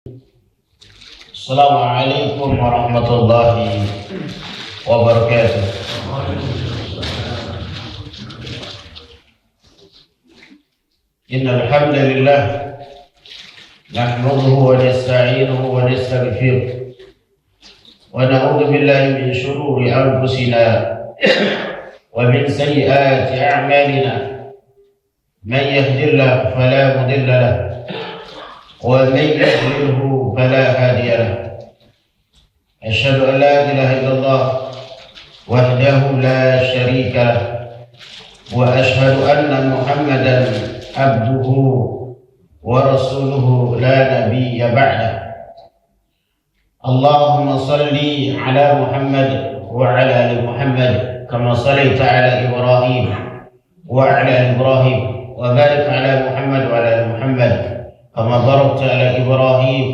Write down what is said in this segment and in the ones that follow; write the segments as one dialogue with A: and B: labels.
A: Assalamualaikum warahmatullahi wabarakatuh. Innal hamdalillah nahmaduhu wa nasta'inuhu wa nastaghfiruh wa na'udzu billahi min shururi anfusina wa min sayyiati a'malina. Man yahdihillahu fala mudilla lahu ومن يضلله فلا هادي له. أشهد أن لا إله إلا الله وحده لا شريك له وأشهد أن محمدا عبده ورسوله لا نبي بعده. اللهم صل على محمد وعلى آل محمد كما صليت على إبراهيم وعلى آل إبراهيم وبارك على محمد وعلى آل محمد كما باركت على إبراهيم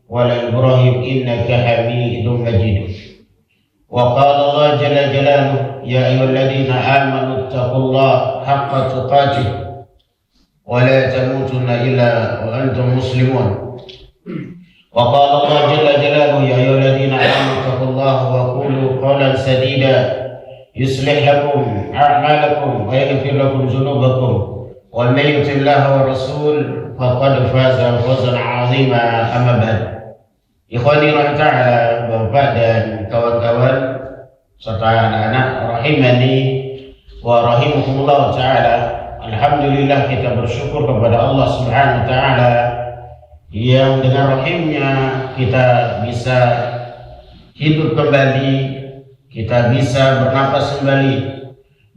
A: وعلى إبراهيم إنك حميد مجيد. وقال الله جل جلاله يا أيها الذين آمنوا اتقوا الله حق تقاته ولا تموتن إلا وأنتم مسلمون. وقال الله جل جلاله يا أيها الذين آمنوا اتقوا الله وقولوا قولا سديدا يصلح لكم أعمالكم ويغفر لكم ذنوبكم ومن يطع الله والرسول faqad faza fawzan 'azima. Amma ba'd. Ikhwani ta'ala, Bapak dan kawan-kawan serta anak-anak rahimani wa rahimakumullah ta'ala. Alhamdulillah, kita bersyukur kepada Allah Subhanahu wa ta'ala yang dengan rahimnya kita bisa hidup kembali, kita bisa bernapas kembali.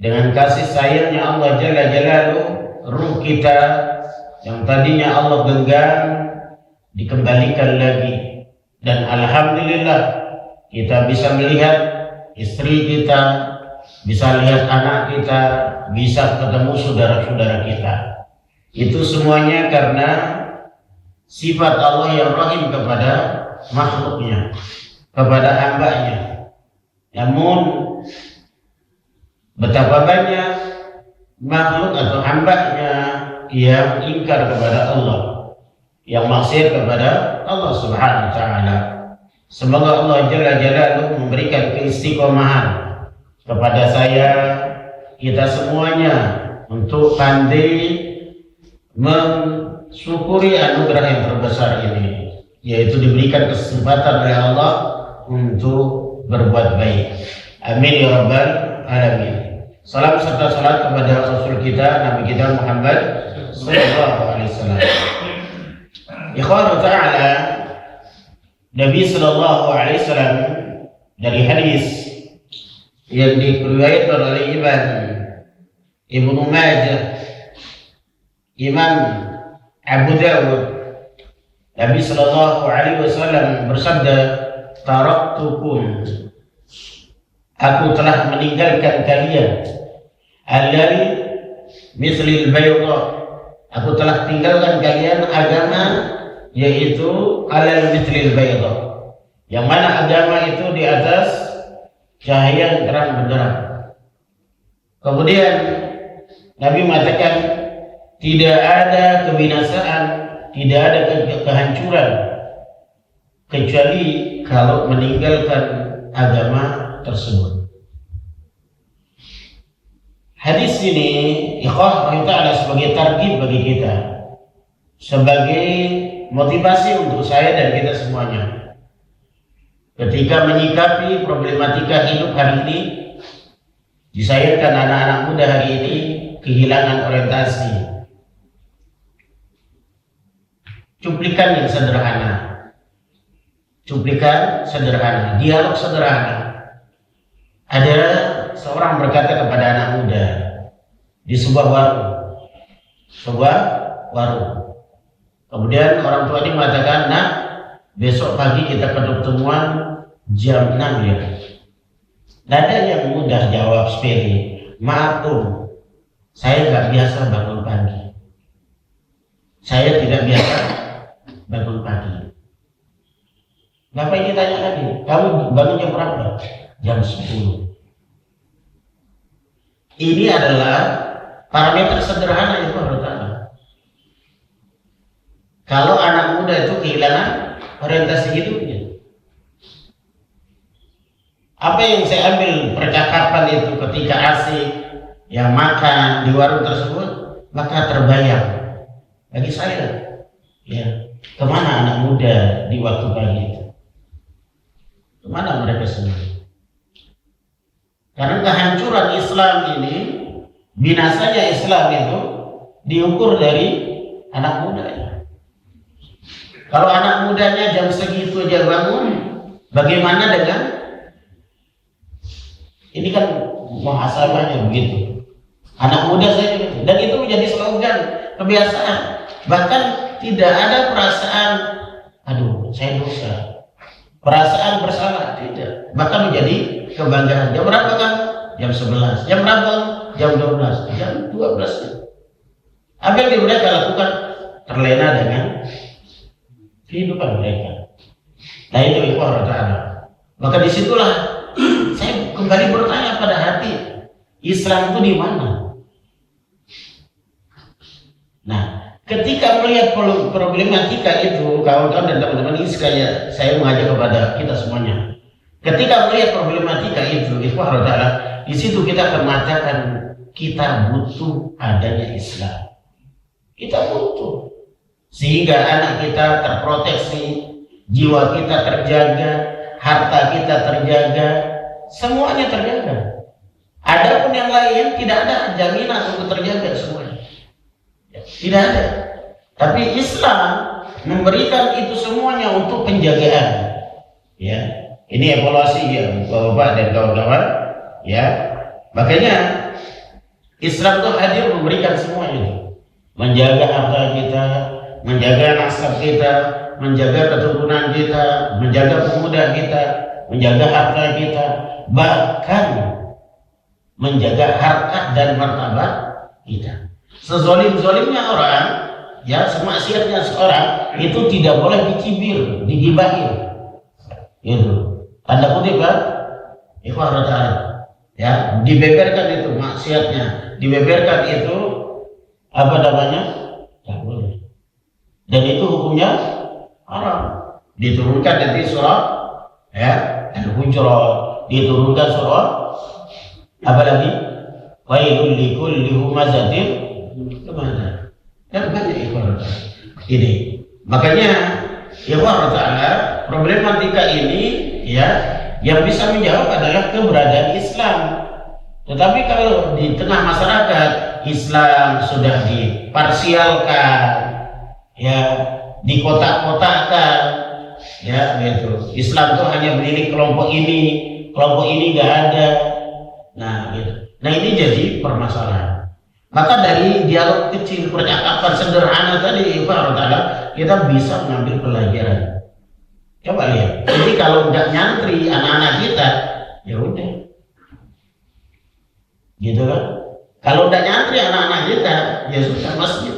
A: Dengan kasih sayangnya Allah Jalla Jalaluhu, ruh kita yang tadinya Allah genggam dikembalikan lagi, dan alhamdulillah kita bisa melihat istri kita, bisa lihat anak kita, bisa ketemu saudara-saudara kita. Itu semuanya karena sifat Allah yang rahim kepada makhluknya, kepada hambanya. Namun betapa banyak makhluk atau hambanya yang ingkar kepada Allah, yang maksiat kepada Allah Subhanahu wa ta'ala. Semoga Allah Jalla Jalaluhu memberikan keistiqomahan kepada saya, kita semuanya, untuk pandai mensyukuri anugerah yang terbesar ini, yaitu diberikan kesempatan oleh Allah untuk berbuat baik. Amin ya rabbal alamin. Salam serta salat kepada Rasul kita, Nabi kita Muhammad sallallahu alaihi wasallam. Ikhwan ta'ala, Nabi sallallahu alaihi wasallam dari hadis yang diriwayatkan oleh Imam Ibnu Majah, Imam Abu Dawud, Nabi sallallahu alaihi wasallam bersabda, "Taraktukum, aku telah meninggalkan kalian, alal mithlil bayda, aku telah tinggalkan kalian agama yaitu alal mithlil bayda, yang mana agama itu di atas cahaya yang terang benderang." Kemudian Nabi mengatakan, tidak ada kebinasaan, tidak ada kehancuran kecuali kalau meninggalkan agama tersebut. Hadis ini ikhwah ta'ala sebagai targhib bagi kita, sebagai motivasi untuk saya dan kita semuanya ketika menyikapi problematika hidup hari ini. Disayangkan anak-anak muda hari ini kehilangan orientasi. Cuplikan yang sederhana, cuplikan sederhana, dialog sederhana. Ada seorang berkata kepada anak muda di sebuah warung. Kemudian orang tua ini mengatakan, "Nak, besok pagi kita ketemuan jam 6 ya." Tidak ada yang mudah jawab sepele, "Maaf Om, saya nggak biasa bangun pagi. Saya tidak biasa bangun pagi." Bapak ini tanya lagi, "Kamu bangun jam berapa?" "Jam 10. Ini adalah parameter sederhana itu harus tahu. Kalau anak muda itu kehilangan orientasi hidupnya. Apa yang saya ambil percakapan itu ketika asik ya makan di warung tersebut, maka terbayang bagi saya ya kemana anak muda di waktu pagi itu, kemana mereka semua. Karena kehancuran Islam ini, binasanya Islam itu diukur dari anak mudanya. Kalau anak mudanya jam segitu aja bangun, bagaimana dengan ini kan muhasabahnya begitu. Anak muda saja gitu. Dan itu menjadi slogan, kebiasaan. Bahkan tidak ada perasaan, aduh saya dosa, perasaan bersalah, tidak. Bahkan menjadi kebanggaan. Jam berapa kan? Jam 11. Jam berapa? Jam 12. Jam 12. Apa yang mereka lakukan? Terlena dengan kehidupan mereka. Nah itu ikhwah ta'ala. Maka disitulah saya kembali bertanya pada hati, Islam itu di mana? Nah, ketika melihat problematika itu, kawan-kawan dan teman-teman, ini sekalian saya mengajak kepada kita semuanya. Ketika melihat problematika itu, ikhwah ta'ala, di situ kita akan mengatakan kita butuh adanya Islam. Kita butuh sehingga anak kita terproteksi, jiwa kita terjaga, harta kita terjaga, semuanya terjaga. Adapun yang lain tidak ada jaminan untuk terjaga semuanya. Tidak ada. Tapi Islam memberikan itu semuanya untuk penjagaan. Ya, ini evaluasi ya, Bapak dan kawan-kawan. Ya, makanya Islam itu hadir memberikan semuanya, menjaga harta kita, menjaga nasab kita, menjaga keturunan kita, menjaga pemuda kita, menjaga harta kita, bahkan menjaga harkat dan martabat kita. Sezolim-zolimnya orang, ya semaksiatnya seorang itu tidak boleh dicibir, digibahin. Itu tanda kutip kan? Ikhwan ta'ala. Ya, dibeberkan itu maksiatnya, dibeberkan itu apa namanya? Tidak boleh. Dan itu hukumnya haram. Diturunkan nanti surah ya Al-Hujurat, diturunkan surah apa lagi? Wailul likulli humazatin lumazah. Dan banyak ikhwan. Ini makanya ikhwan ta'ala, problematika ini ya yang bisa menjawab adalah keberadaan Islam. Tetapi kalau di tengah masyarakat Islam sudah diparsialkan, ya dikotak-kotakkan, ya gitu. Islam itu hanya milik kelompok ini nggak ada. Nah gitu. Nah ini jadi permasalahan. Maka dari dialog kecil, percakapan sederhana tadi, kita bisa mengambil pelajaran. Coba lihat. Jadi kalau nggak nyantri anak-anak kita, ya udah, gitu kan? Kalau nggak nyantri anak-anak kita, ya sudah masjid.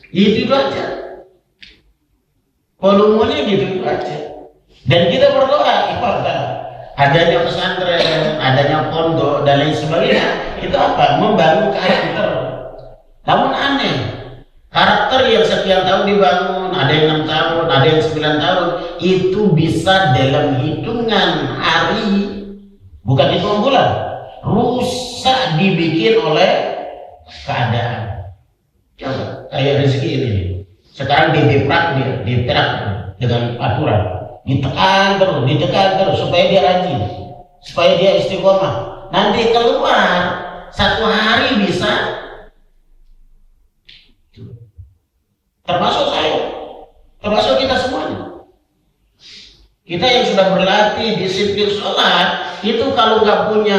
A: Itu aja. Volumenya gitu aja. Dan kita berdoa, adanya pesantren, adanya pondok dan lain sebagainya. Itu apa? Membangun karakter. Namun aneh, karakter yang sekian tahun dibangun, ada yang 6 tahun, ada yang 9 tahun, itu bisa dalam hitungan hari, bukan hitungan bulan, rusak dibikin oleh keadaan. Coba kayak rezeki ini, sekarang diprak dengan aturan, ditekan terus supaya dia rajin, supaya dia istiqomah. Nanti keluar satu hari bisa. Termasuk saya, termasuk kita semuanya. Kita yang sudah berlatih disiplin sholat, itu kalau nggak punya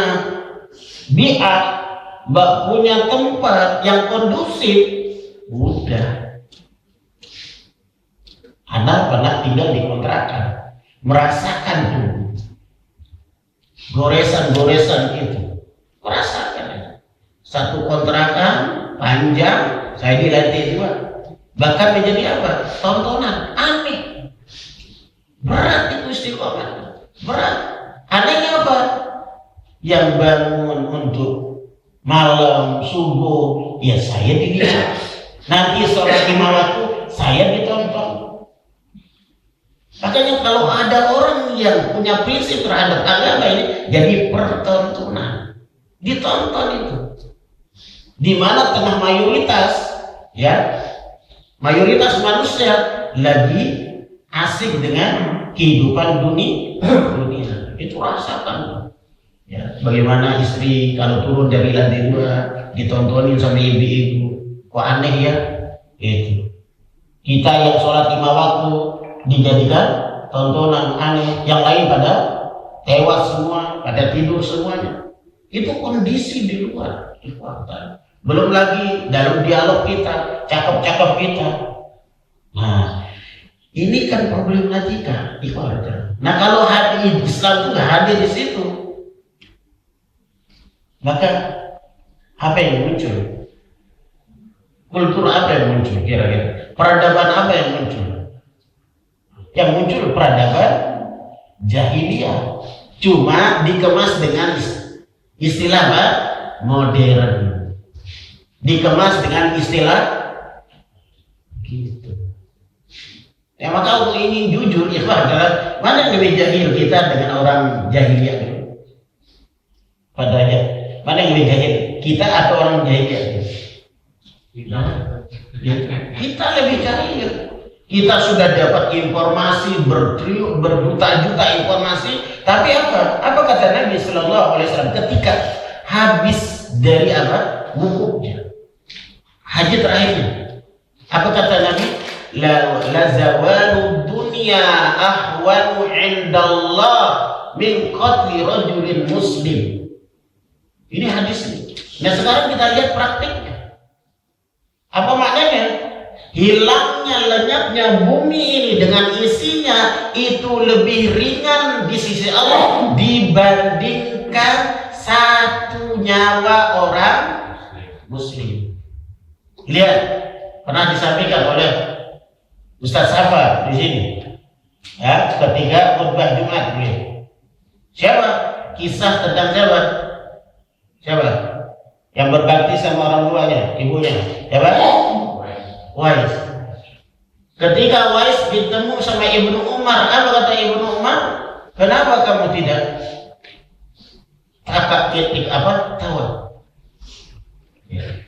A: bi'ah, nggak punya tempat yang kondusif, udah. Anda pernah tinggal di kontrakan, merasakan tuh goresan-goresan itu, merasakan. Satu kontrakan panjang, saya di lantai 2. Bahkan menjadi apa? Tontonan, aneh. Berat itu istiqomah, berat. Anehnya apa? Yang bangun untuk malam, subuh, ya saya dilihat. Nanti sholat 5 waktu, saya ditonton. Makanya kalau ada orang yang punya prinsip terhadap agama ini jadi pertontonan, ditonton itu. Di mana tengah mayoritas manusia lagi asik dengan kehidupan dunia. Itu rasakan. Ya, bagaimana istri kalau turun dari lantai 2 ditontonin sama ibu-ibu, kok aneh ya? Itu. Kita yang sholat 5 waktu dijadikan tontonan aneh, yang lain pada tewas semua, pada tidur semuanya. Itu kondisi di luar. Belum lagi dalam dialog kita, cakap-cakap kita. Nah, ini kan problematika. Nah, kalau hati Islam itu nggak hadir di situ, maka apa yang muncul? Kultur apa yang muncul kira-kira? Peradaban apa yang muncul? Yang muncul peradaban jahiliyah, cuma dikemas dengan istilah apa? Modern, dikemas dengan istilah gitu. Ya, maka untuk ini jujur ya adalah mana yang lebih jahil, kita dengan orang jahiliyah itu? Padanya mana yang lebih jahil, kita atau orang jahiliyah? Kita lebih jahil. Kita sudah dapat informasi berjuta-juta informasi, tapi apa? Apa kata Nabi Sallallahu Alaihi Wasallam ketika habis dari apa? Wukufnya, haji terakhirnya. Apa kata Nabi? La zawalu dunya ahwanu indallah min qatli rajulin muslim. Ini hadis ini. Nah, sekarang kita lihat praktiknya. Apa maknanya? Hilangnya, lenyapnya bumi ini dengan isinya itu lebih ringan di sisi Allah dibandingkan satu nyawa orang muslim. Lihat, pernah disampaikan oleh Ustaz Safa di sini. Ya, ketika khutbah Jumat beliau. Siapa? Kisah tentang siapa? Siapa? Yang berbakti sama orang tuanya, ibunya. Siapa? Wais. Ketika Wais bertemu sama Ibnu Umar, apa kata Ibnu Umar? Kenapa kamu tidak akad ketik apa? Tawar. Ya.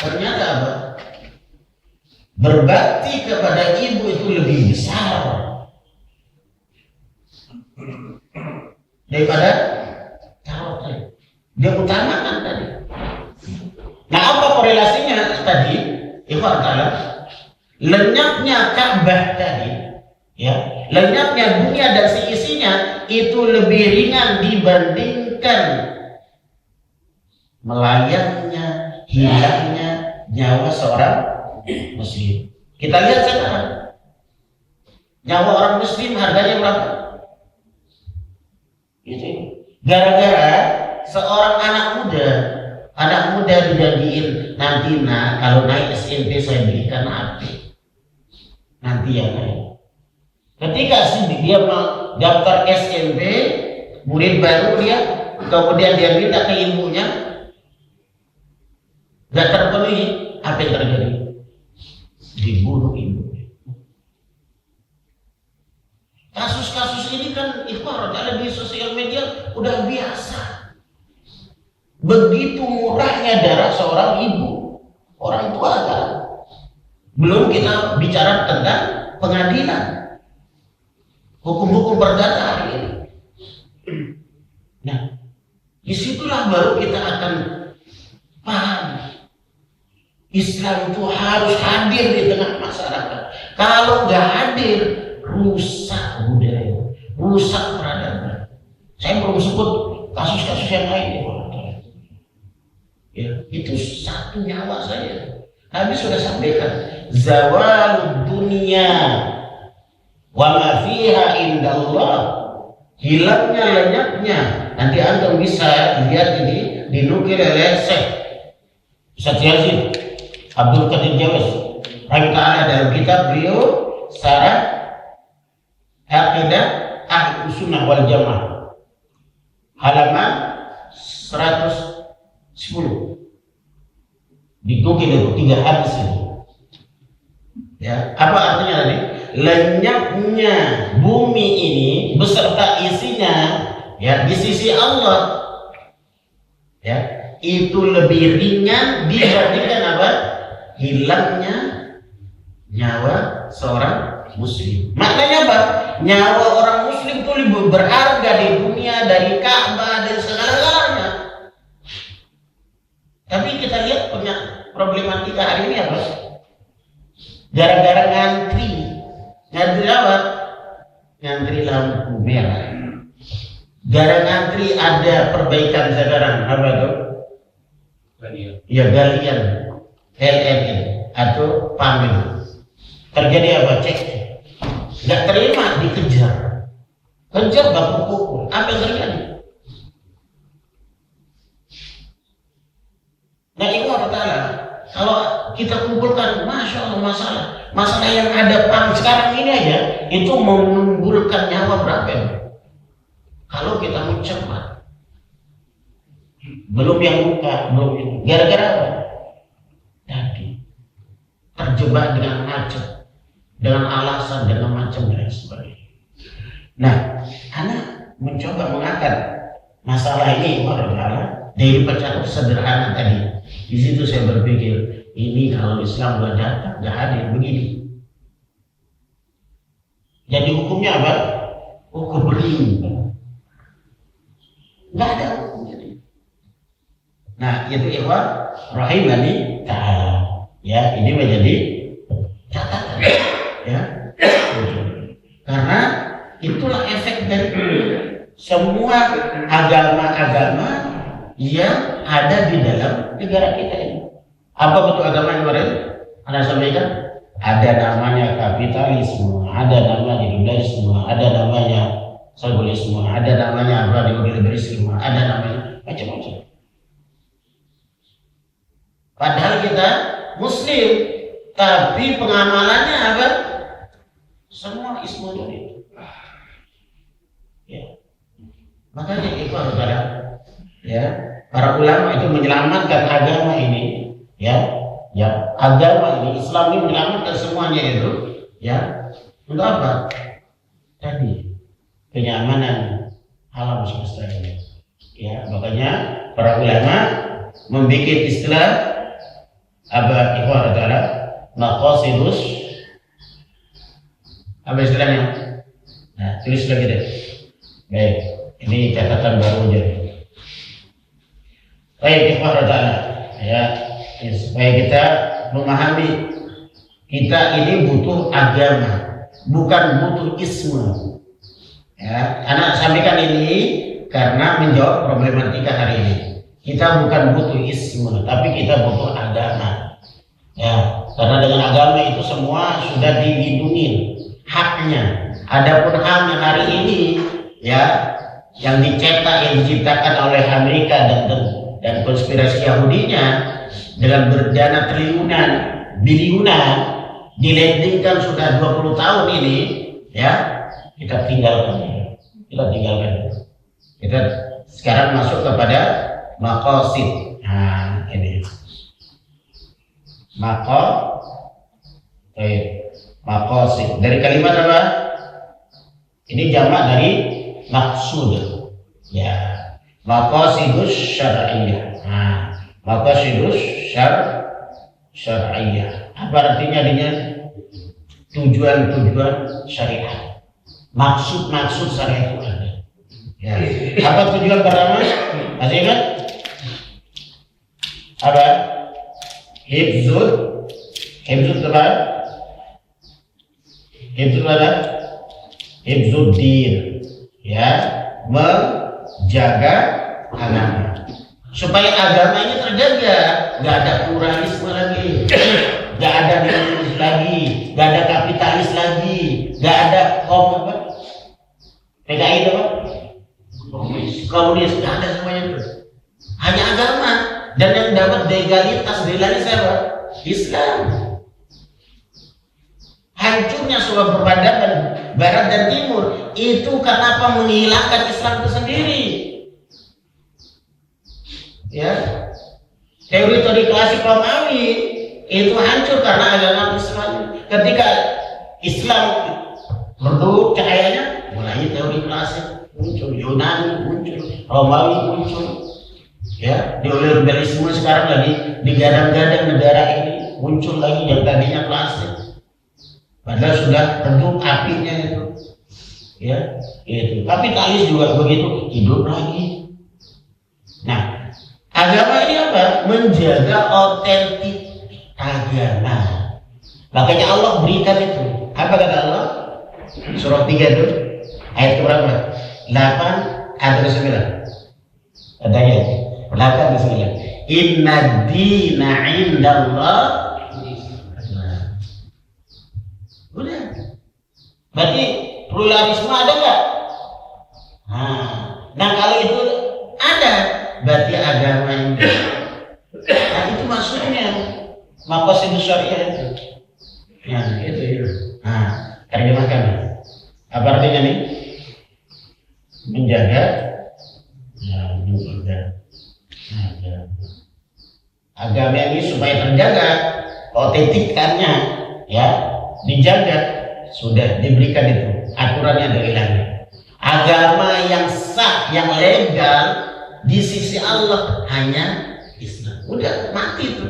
A: Ternyata apa? Berbakti kepada ibu itu lebih besar daripada tawar. Dia utamakan tadi. Nah, apa korelasinya tadi? Lenyapnya Ka'bah tadi, ya, lenyapnya dunia dan seisinya itu lebih ringan dibandingkan melayangnya, hilangnya nyawa seorang muslim. Kita lihat sekarang, nyawa orang muslim harganya berapa? Gitu. Gara-gara seorang anak muda dijanjiin nanti kalau naik SMP saya belikan HP. Nanti ya naik. Ketika dia mau daftar SMP, murid baru dia, kemudian dia minta ke ibunya, gak terpenuhi, apa yang terjadi? Dibunuh ibunya. Kasus-kasus ini kan ada di sosial media udah biasa. Begitu murahnya darah seorang ibu, orang tua kan. Belum kita bicara tentang pengadilan, hukum-hukum perdata hari ini. Nah, disitulah baru kita akan paham Islam itu harus hadir di tengah masyarakat. Kalau nggak hadir, rusak budaya, rusak peradaban. Saya belum sebut kasus-kasus yang lain. Ya, itu satu nyawa saya. Nabi sudah sampaikan, zawalud dunia wa ma fiha indallah. Hilangnya, lenyapnya. Nanti Anda bisa lihat ini dinukil oleh Syekh Ustaz Yazid Abdul Qadir Jawas rahimahullah dalam kitab beliau Syarah Aqidah Ahlus Sunnah wal Jamaah halaman 110. Digugil itu 3 hadis ini. Ya, apa artinya tadi? lenyapnya bumi ini beserta isinya ya di sisi Allah ya itu lebih ringan dibandingkan apa? Hilangnya nyawa seorang muslim. Maknanya apa? Nyawa orang muslim itu lebih berharga di dunia dari Ka'bah dan segala-galanya. Tapi kita lihat punya problematika hari ini apa? Gara-gara ngantri apa? Ngantri lampu merah. Gara ngantri ada perbaikan sekarang apa tuh? Ya galian LNN atau pamil. Terjadi apa? Cek. Nggak terima dikejar. Kejar baku pukul. Apa yang terjadi? Nah itu Allah Ta'ala. Kalau kita kumpulkan, Masya Allah masalah yang ada sekarang ini aja itu menimbulkan nyawa berapa ya? Kalau kita mau cepat, belum yang luka, belum yang gara-gara apa? Tadi terjebak dengan macet, dengan alasan, dengan macam dan sebagainya. Nah, anak mencoba mengangkat masalah ini dari cara sederhana tadi. Di situ saya berpikir, ini kalau Islam nggak datang, nggak hadir begini. Jadi hukumnya apa? Hukum beriman. Nggak ada hukumnya. Nah, itu ikhwan rahimani ta'ala. Ya, ini menjadi catatan. Ya, karena itulah efek dari semua agama-agama yang ada di dalam negara kita ini. Apa bentuk agama yang kemarin Anda sampaikan? Ada namanya kapitalisme, ada namanya liberalisme, ada namanya sekulerisme, ada namanya apa? Neoliberalisme, ada namanya macam-macam. Padahal kita Muslim, tapi pengamalannya apa? Semua ismu itu. Ya. Makanya itu harus ada. Ya, para ulama itu menyelamatkan agama ini, ya, agama ini, Islam ini menyelamatkan semuanya itu, ya, untuk apa? Tadi kenyamanan alam semesta ini, ya, makanya para ulama membuat istilah apa? Ikhwan adalah maqasidus, apa istilahnya? Nah, tulis lagi deh. Baik, ini catatan baru aja. Baik, ikhwan ta'ala, ya, supaya kita memahami kita ini butuh agama, bukan butuh isme. Ya, anak sampaikan ini karena menjawab problematika hari ini. Kita bukan butuh isme, tapi kita butuh agama. Ya, karena dengan agama itu semua sudah dilindungi haknya. Adapun hak yang hari ini, ya, yang dicetak, yang diciptakan oleh Amerika dan konspirasi Yahudinya dengan berdana triliunan, biliunan dilandingkan sudah 20 tahun ini, ya, kita tinggalkan. Kita sekarang masuk kepada maqasid. Nah, ini maqasid dari kalimat apa? Ini jamak dari maksud, ya. Maqasidus syar'iyyah. Nah, maqasidus syar'iyyah. Apa artinya adanya? Tujuan-tujuan syariat. Maksud-maksud syariat itu ada. Ya. Apa tujuan pertama? Masih ingat? Apa? Hifzud apa? Hifzuddin. Ya, menjaga agama supaya agama ini terjaga, nggak ada pluralisme lagi, nggak ada neoliberis lagi, nggak ada kapitalis lagi, nggak ada PKI itu komunis, nggak ada semuanya itu, hanya agama. Dan yang dapat legalitas apa? Islam. Hancurnya sebuah peradaban Barat dan Timur itu karena apa? Menghilangkan Islam itu sendiri. Ya, teori-teori klasik Romawi itu hancur karena agama Islam. Ketika Islam redup cahayanya, mulai teori klasik muncul, Yunani muncul, Romawi muncul, ya neoliberalisme sekarang lagi digadang-gadang negara ini muncul lagi yang tadinya klasik, padahal sudah redup apinya itu, ya itu. Kapitalis juga begitu, hidup lagi. Nah, agama ini apa? Menjaga otentik agama. Makanya Allah berikan itu. Apa kata Allah? Surah 3 itu ayat berapa? 8 atau 9? Katanya 8 atau 9. Inna dina indallah. Udah. Berarti pluralisme ada nggak? Nah kalau itu ada, berarti agama ini. Nah itu maksudnya maqasid syariah itu. Ya itu. Nah, terjemahkan. Apa artinya nih? Menjaga, ya menjaga. Agama ini supaya terjaga otentikannya, ya dijaga, sudah diberikan itu aturannya dari langit. Agama yang sah, yang legal di sisi Allah hanya Islam. Udah mati itu.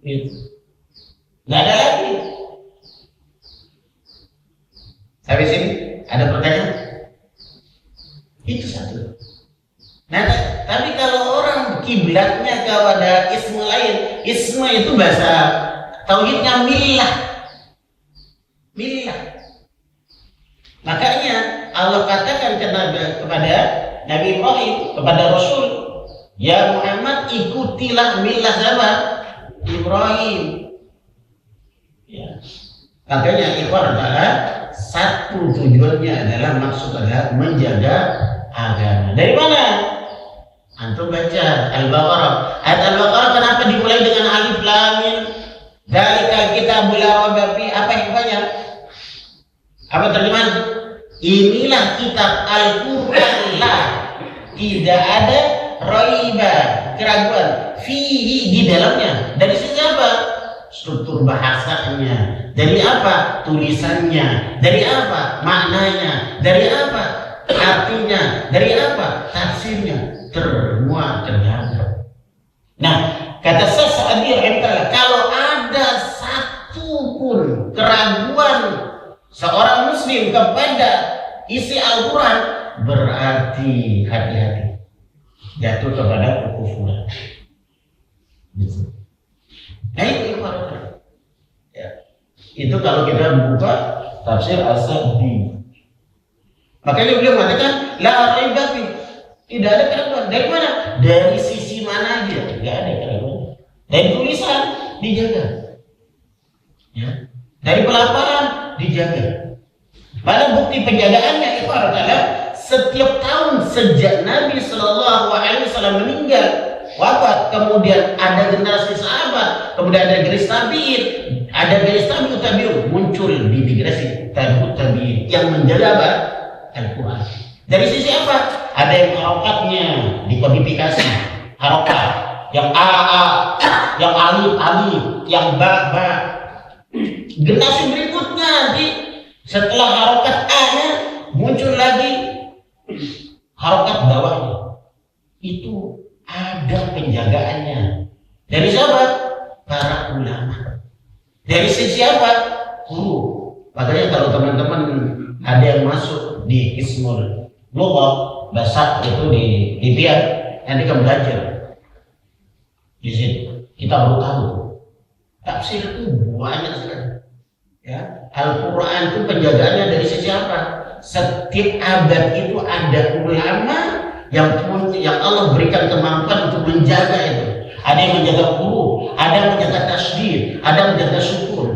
A: Gitu. Nggak ada lagi. Sampai sini ada pertanyaan? Itu satu. Nah, tapi kalau orang kiblatnya kepada isme lain, isme itu bahasa tauhidnya millah. Makanya Allah katakan kepada Nabi Ibrahim, kepada Rasul, ya Muhammad ikutilah millah siapa? Ibrahim. Ya. Makanya ikhwan adalah satu tujuannya adalah maksud adalah menjaga agama. Dari mana? Antum baca Al-Baqarah. Ayat Al-Baqarah kenapa dimulai dengan alif lam mim? Dzalika kitabul la raiba fi. Apa hikmahnya? Apa terjemahan? Inilah kitab Al-Qur'an la tidak ada raiba, keraguan, fihi di dalamnya. Dari sisi apa? Struktur bahasanya, dari apa? Tulisannya, dari apa? Maknanya, dari apa? Artinya, dari apa? Tafsirnya, semua terjaga. Nah, kata Syekh Sa'di rahimahullah, kalau ada satu pun keraguan seorang muslim kepada isi Al-Quran, berarti hati-hati jatuh kepada kekufuran. Gitu. Nah itu ya. Itu kalau kita buka tafsir As-Sa'di. Makanya beliau mengatakan la raiba fi. Tidak ada keraguan. Dari mana? Dari sisi mana aja, tidak ada keraguan. Dari tulisan dijaga. Ya. Dari pelafalan dijaga. Pada bukti penjagaannya itu adalah setiap tahun sejak Nabi Shallallahu Alaihi Wasallam meninggal, wafat, kemudian ada generasi sahabat, kemudian ada generasi tabi'in, ada generasi tabi'ut, muncul di generasi tabi'ut yang menjaga Al-Quran. Dari sisi apa? Ada yang harokatnya dikodifikasi, harokat, yang A, yang alif, yang ba. Generasi berikutnya setelah harokat A-nya muncul lagi harokat bawahnya. Itu ada penjagaannya. Dari siapa? Para ulama. Dari sisi apa? Guru. Makanya kalau teman-teman ada yang masuk di Ismul Lughah, bahasa itu di Biar, nanti kamu belajar di situ. Kita baru tahu tafsir itu banyak sekali. Ya, Al-Quran itu penjagaannya dari sisi apa? Setiap abad itu ada ulama yang Allah berikan kemampuan untuk menjaga itu. Ada yang menjaga huruf, ada yang menjaga tasydid, ada yang menjaga sukun.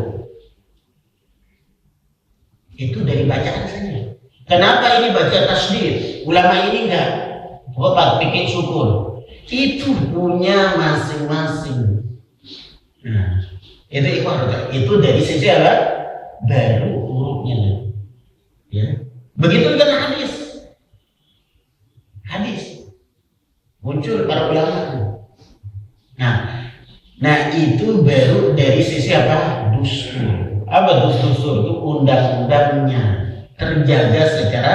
A: Itu dari bacaan saja. Kenapa ini baca tasydid? Ulama ini enggak bikin sukun. Itu punya masing-masing. Nah, itu dari sisi apa? Baru hurufnya. Ya. Begitu dengan hadis muncul para ulama. Nah itu baru dari sisi apa? Dustur. Apa dustur itu undang-undangnya terjaga secara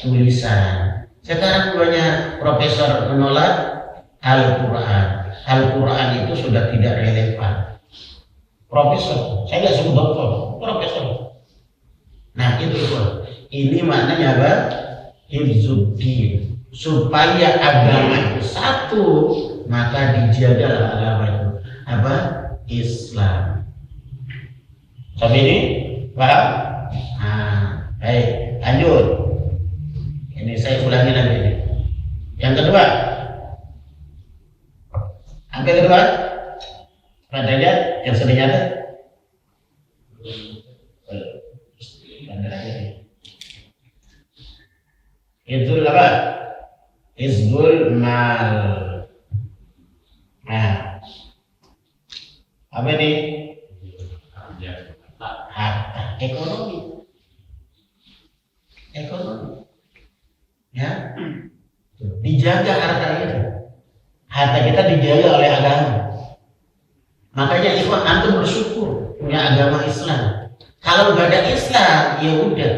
A: tulisan. Sekarang banyak profesor menolak Al-Quran. Al-Quran itu sudah tidak relevan. Profesor, saya nggak sebut dokter, profesor. Nah itu. Ini maknanya apa? Hifzuddin. Supaya agama itu satu, maka dijagalah agama itu. Apa? Islam. Sampai ini paham? Nah, baik, lanjut. Ini saya ulangi lagi. Yang kedua, apa yang kedua? Padanya yang sudah nyata. Hizbul apa? Hizbul mal. Nah, apa ini? Harta ekonomi. Ya, dijaga harta itu. Harta kita dijaga oleh agama. Makanya ikhwan antum bersyukur punya agama Islam. Kalau nggak ada Islam, ya udah.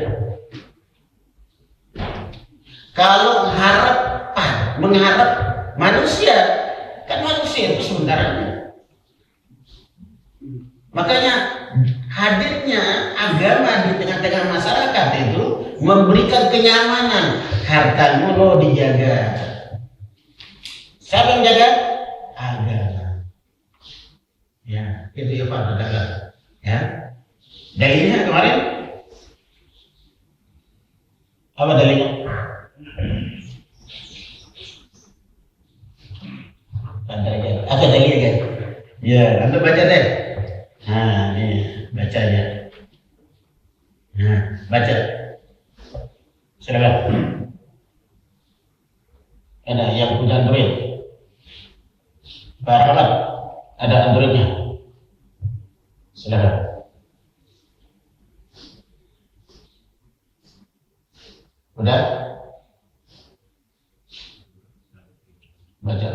A: Kalau mengharap manusia, kan manusia itu sebenarnya. Makanya hadirnya agama di tengah-tengah masyarakat itu memberikan kenyamanan. Hartamu lo dijaga. Siapa yang jaga? Agama. Ya, itu ya Pak Saudara. Ya. Dalilnya kemarin apa dalilnya? Apa dalilnya kan? Ya, Anda baca deh. Nah, ini bacanya. Nah, baca. Silakan. Ada yang punya Android. Pak Rahmat, ada Androidnya. Silakan. Udah? Baca.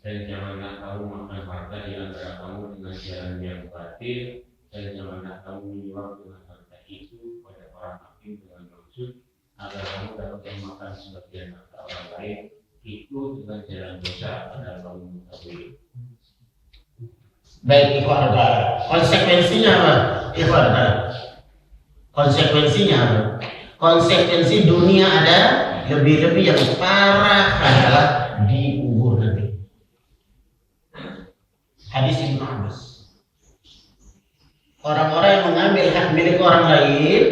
B: Dan janganlah kamu makan harta di antara kamu dengan jalan yang batil, dan janganlah kamu menyuap dengan harta itu pada orang hakim dengan maksud agar kamu dapat memakan sebagian harta orang lain itu dengan jalan dosa agar kamu mengetahui.
A: Baik, ikhwan, konsekuensinya apa? Ikhwan, konsekuensinya apa? Konsekuensi dunia ada, lebih-lebih yang parah adalah di kubur nanti. Hadis Ibnu Abbas. Orang-orang yang mengambil hak milik orang lain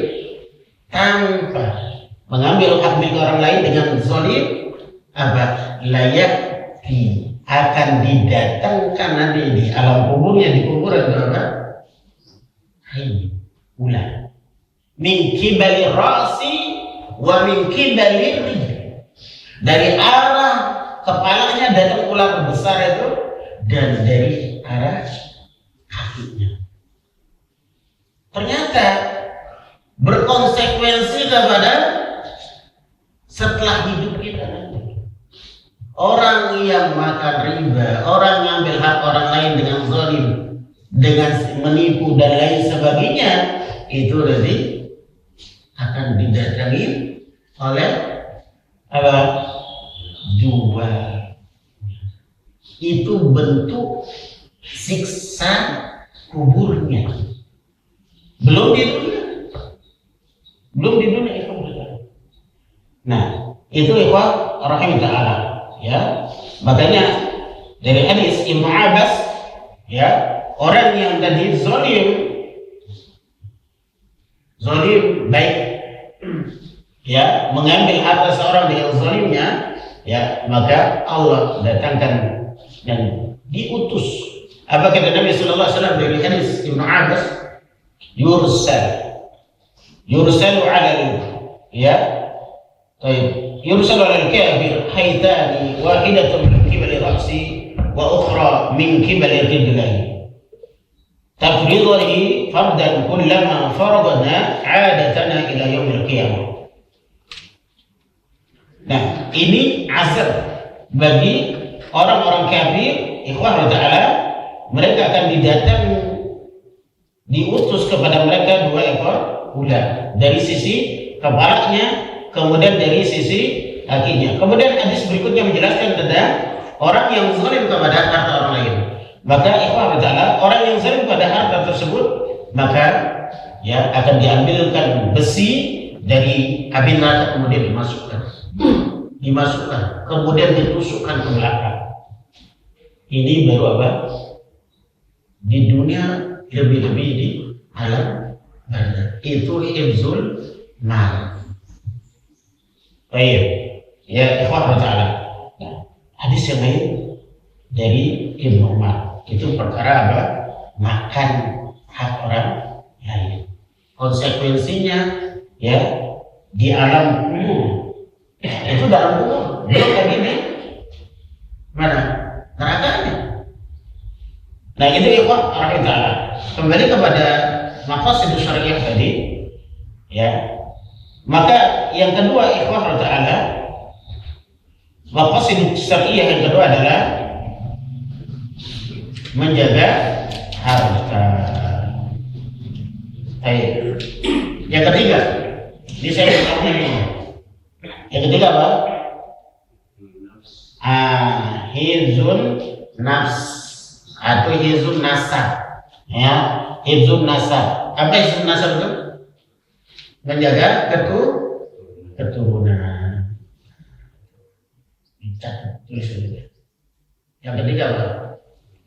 A: tanpa mengambil hak milik orang lain dengan zalim, apa? Layak akan didatangkan nanti di alam kuburnya, di kuburan berapa? Ular. Min kibali rasi wa min kibali rijl. Dari arah kepalanya datang ular besar itu, dan dari arah kakinya. Ternyata berkonsekuensi kepada setelah hidup kita nanti. Orang yang makan riba, orang yang ambil hak orang lain dengan zalim, dengan menipu dan lain sebagainya, itu nanti akan didatangi oleh apa? Dua. Itu bentuk siksa kuburnya. Belum di dunia itu. Nah, itu ikhwan rahimahullah, ya. Makanya dari hadis Ibnu Abbas, ya, orang yang tadi zalim baik, ya, mengambil harta seorang dengan zalimnya, ya, maka Allah datangkan dan diutus. Apa kata Nabi sallallahu alaihi wasallam dari hadis Ibnu Abbas? Yursalu ala yursalu ala al-kafir haytani wahidatun min qibali ra'si wa ukhra min qibali rijlihi tafridihi fardan kullama faradna 'adatana ila yaumil qiyamah. Nah, ini azab bagi orang-orang kafir, ikhwan ta'ala, mereka akan diutus kepada mereka 2 ekor ular dari sisi kepalanya, kemudian dari sisi kakinya. Kemudian hadis berikutnya menjelaskan tentang orang yang zalim kepada harta orang lain. Maka ikhwan ta'ala, orang yang zalim pada harta tersebut, maka ya akan diambilkan besi dari api neraka, kemudian dimasukkan, kemudian ditusukkan ke belakang. Ini baru apa? Di dunia, lebih-lebih di alam barzakh. Itu hifzul nar. Baik, ya ikhwan ta'ala. Nah, hadis yang lain dari Ibnu Umar itu perkara apa? Makan hak orang lain. Konsekuensinya ya di alam kubur. Itu dalam kubur. Belum lagi ini mana? Nerakanya. Nah itu ikhwan ta'ala. Kembali kepada maqasid syariah tadi, ya. Maka yang kedua ikhwan ta'ala, maqasid syariah yang kedua adalah menjaga harta. Baik. Yang ketiga, ini saya ini. Yang ketiga apa? Hizun nafs atau hizun nasab. Ya, hizun nasab. Apa hizun nasab itu? Menjaga keturunan. Dicatat tulis dulu. Yang ketiga apa?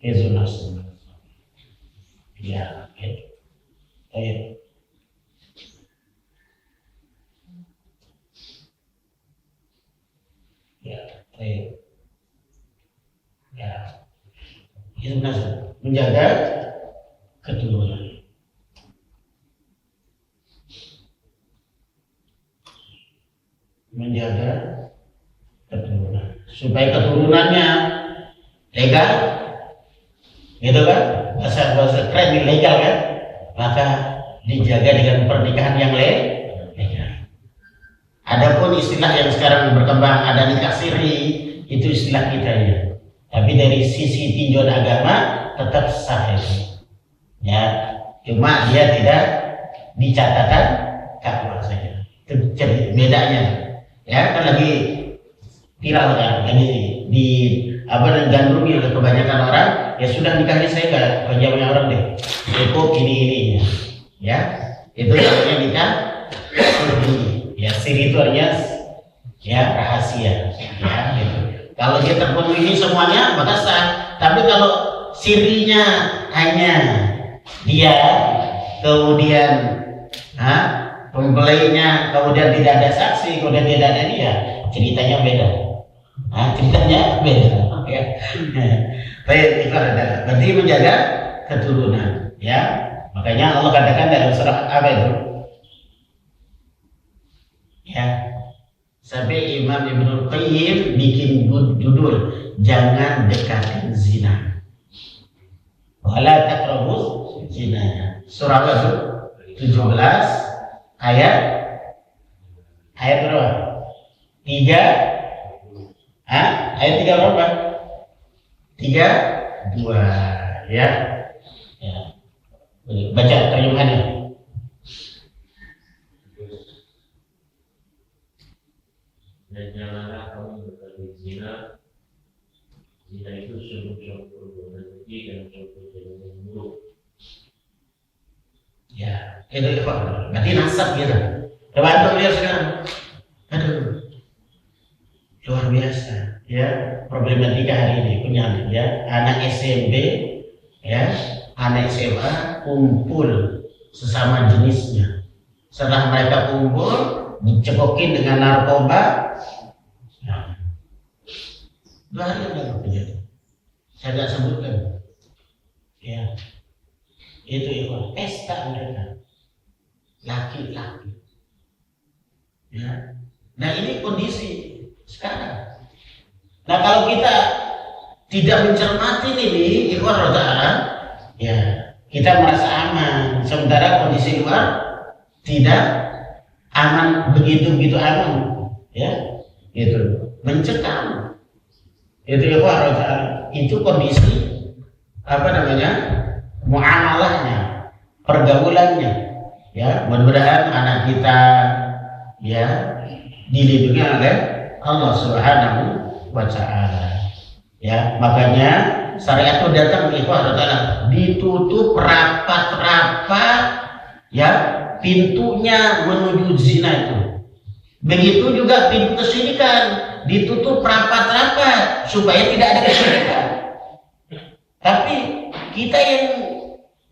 A: Hizun nasab. Ya, oke. Baik. Ya, baik. Ya, hizun nasab, menjaga keturunan. Menjaga keturunan supaya keturunannya legal, gitu kan? Bahasa keren legal kan? Maka dijaga dengan pernikahan yang legal. Adapun istilah yang sekarang berkembang ada nikah siri, itu istilah kita ya. Tapi dari sisi tinjauan agama tetap sah ya. Cuma dia tidak dicatatan kafir saja. Itu bedanya. Ya kan lagi viral kan, lagi di gandrungi oleh kebanyakan orang. Ya sudah nikahnya saya nggak banyak orang deh. Cukup ini ya. Itu namanya nikah siri. Ya siri itu artinya ya rahasia. Ya gitu. Kalau dia terpenuhi semuanya maka sah. Tapi kalau sirinya hanya dia, kemudian pembelinya, kemudian tidak ada saksi, kemudian tidak ada dia, ceritanya beda. Ceritanya beda. Ya. Baik, itu adalah berarti menjaga keturunan. Ya, makanya Allah katakan dalam surah apa itu? Ya. Sampai Imam Ibnu Qayyim bikin judul jangan dekatin zina. Wala taqrabuz zina. Surah apa itu? 17 ayat berapa? 3 ayat 3 berapa? 3:2 ya. Ya. Baca terjemahannya.
B: Dan janganlah kamu berbuat zina. Zina itu sungguh-sungguh perbuatan keji dan sungguh yang buruk.
A: Ya, itu Pak. Berarti nasab gitu. Coba antum lihat sekarang. Aduh, luar biasa. Ya, problematika hari ini punya ya anak SMP, ya anak SMA kumpul sesama jenisnya. Setelah mereka kumpul, dicekokin dengan narkoba. Dua hari yang lalu terjadi. Saya tidak sebutkan. Ya, itu pesta mereka, laki-laki. Ya, nah ini kondisi sekarang. Nah kalau kita tidak mencermati ini, ikhwan ta'ala, ya kita merasa aman. Sementara kondisi luar tidak aman begitu aman, ya, itu mencekam. Itu ya Pak, itu kondisi apa namanya, muamalahnya, pergaulannya. Ya, mudah-mudahan anak kita ya dilindungi oleh Allah Subhanahu wa Ta'ala. Ya, makanya syariat itu datang ditutup rapat-rapat ya pintunya menuju zina itu. Begitu juga pintu kesyirikan ditutup rapat-rapat supaya tidak ada kesyirikan. Tapi kita yang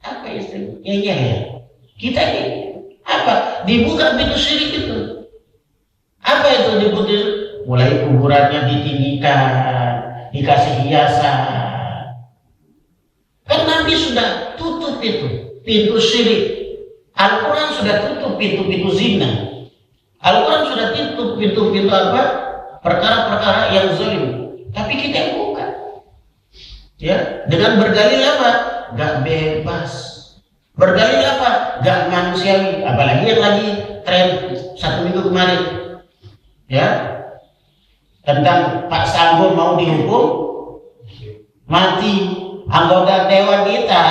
A: apa istilahnya ya? Kita ini apa? Dibuka pintu syirik itu. Apa itu dibuka? Mulai kuburannya ditinggikan, dikasih hiasan. Kan Nabi sudah tutup itu pintu syirik. Al-Quran sudah tutup pintu-pintu zina. Al-Quran sudah tutup pintu-pintu apa? Perkara-perkara yang zalim. Tapi kita yang buka. Ya, dengan berdalil apa? Gak bebas. Berdalil apa? Gak manusiawi. Apalagi yang lagi tren 1 minggu kemarin. Ya, tentang Pak Sambo mau dihukum mati. Anggota dewan kita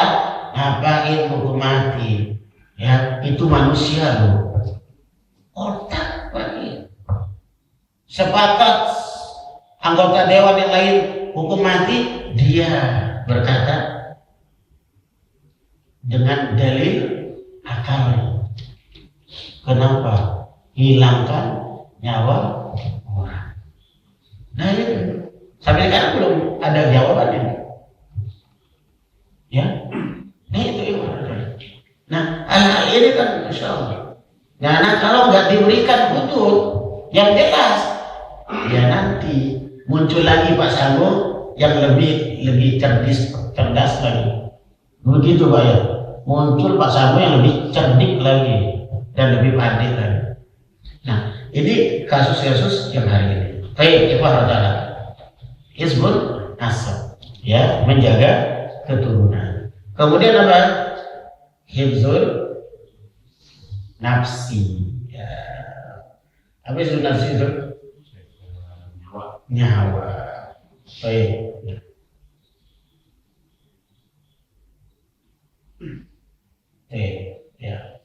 A: ngapain hukum mati? Ya, itu manusia loh. Otak Pak. Sepakat anggota dewan yang lain hukum mati, dia berkata dengan dalil akal. Kenapa? Hilangkan nyawa orang. Nah itu sampai sekarang belum ada jawabannya. Ya, nah itu. Nah hal-hal ini kan insya Allah. Nah kalau nggak diberikan betul yang jelas, ya nanti muncul lagi Pak Sambo yang lebih cerdas lagi. Begitu Pak ya. Muncul Pak Sambo yang lebih cerdik lagi dan lebih pandai lagi. Nah, ini kasus-kasus yang hari ini. Baik, Ikhwan Ta'ala. Hizbun nasab, ya, menjaga keturunan. Kemudian apa? Hifzul nafsi. Ya. Apa hifzul nafsi itu? Nyawa. Baik. Ya.